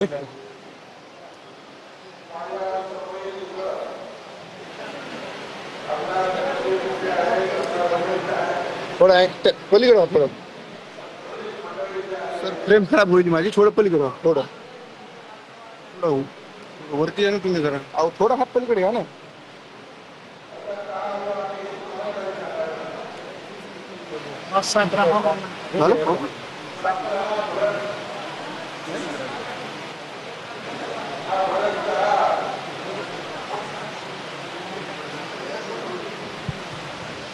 थोड़ा पलीकडे व्हा थोडं. सर फ्रेम खराब होईल माझी. थोडं पलीकडे व्हा थोडं. थोडं वरती या ना तुम्ही जरा. अहो थोडा हात पलीकडे घ्या ना. झालं?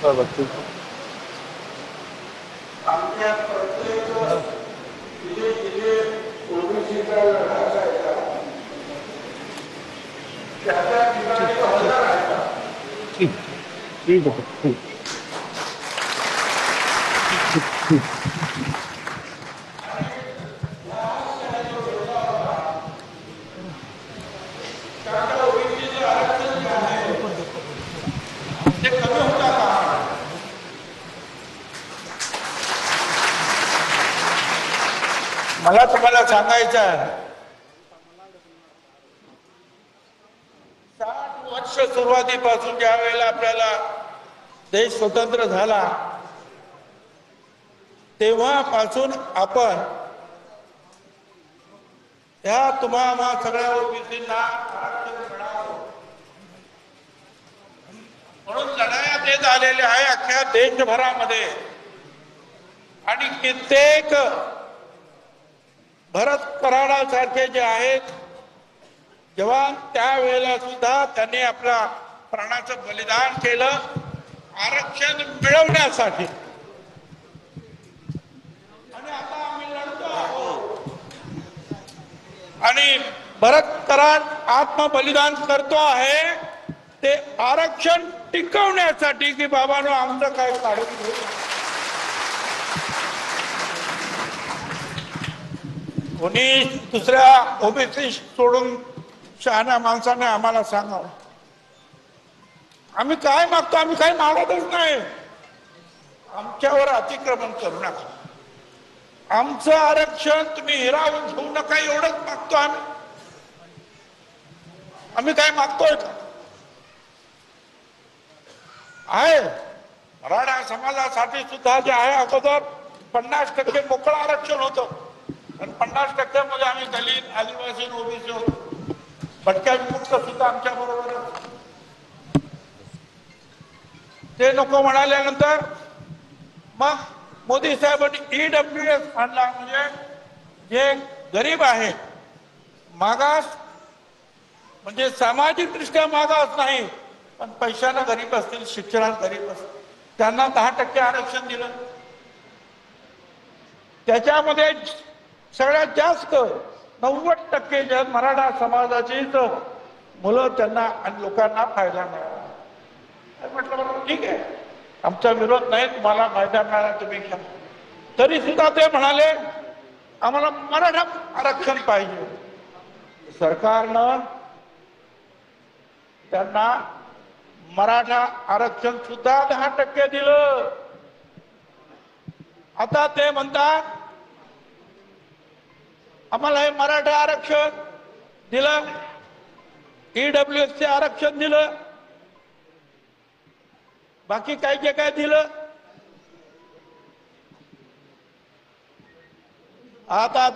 बरं ठीक आहे. ठीक ठीक आहे ठीक. मला तुम्हाला सांगायचं आहे, 60 वर्ष सुरुवातीपासून ज्या वेळेला आपल्याला देश स्वतंत्र झाला तेव्हापासून आपण ह्या तुम्हाला सगळ्या ओबीसींना आरक्षण मिळावं म्हणून लढाया देत आलेले आहे अख्ख्या देशभरामध्ये. आणि कित्येक भरत कराडासारखे जे आहेत जवान त्यावेळेला सुद्धा त्यांनी आपल्या प्राणाचं बलिदान केलं आरक्षण मिळवण्यासाठी. आणि आता आम्ही लढतो आहोत. आणि भरत कराड आत्मबलिदान करतो आहे ते आरक्षण टिकवण्यासाठी की बाबांनो आमचं काय काढून घेऊ. कोणी दुसऱ्या ओबीसी सोडून शहाण्या माणसाने आम्हाला सांगावं. आम्ही काय मागतो? आम्ही काही मागतच नाही. आमच्यावर अतिक्रमण करू नका. आमचं आरक्षण तुम्ही हिरावून घेऊ नका एवढंच मागतो आम्ही. आम्ही काय मागतोय का? आहे मराठा समाजासाठी सुद्धा जे आहे अगोदर 50% मोकळं आरक्षण होतं आणि 50% आम्ही दलित आदिवासी ओबीसी होतो. भटक्या विमुक्त सुद्धा आमच्या बरोबर. ते नको म्हणाल्यानंतर मग मोदी साहेबांनी ईडब्ल्यूएस आणला. म्हणजे जे गरीब आहे मागास म्हणजे सामाजिक दृष्ट्या मागास नाही पण पैशाला गरीब असतील शिक्षणात गरीब असतील त्यांना 10% आरक्षण दिलं. त्याच्यामध्ये सगळ्यात जास्त 90% जे मराठा समाजाची मुलं त्यांना आणि लोकांना फायदा मिळाला. म्हटलं बरोबर ठीक आहे आमचा विरोध नाही तुम्हाला फायदा मिळाला तुम्ही घ्या. तरी सुद्धा ते म्हणाले आम्हाला मराठा आरक्षण पाहिजे. सरकारनं त्यांना मराठा आरक्षण सुद्धा 10% दिलं. आता ते म्हणतात आम्हाला हे मराठा आरक्षण दिलं ईडब्ल्यूएसचे आरक्षण दिलं बाकी काय जे काय दिलं. आता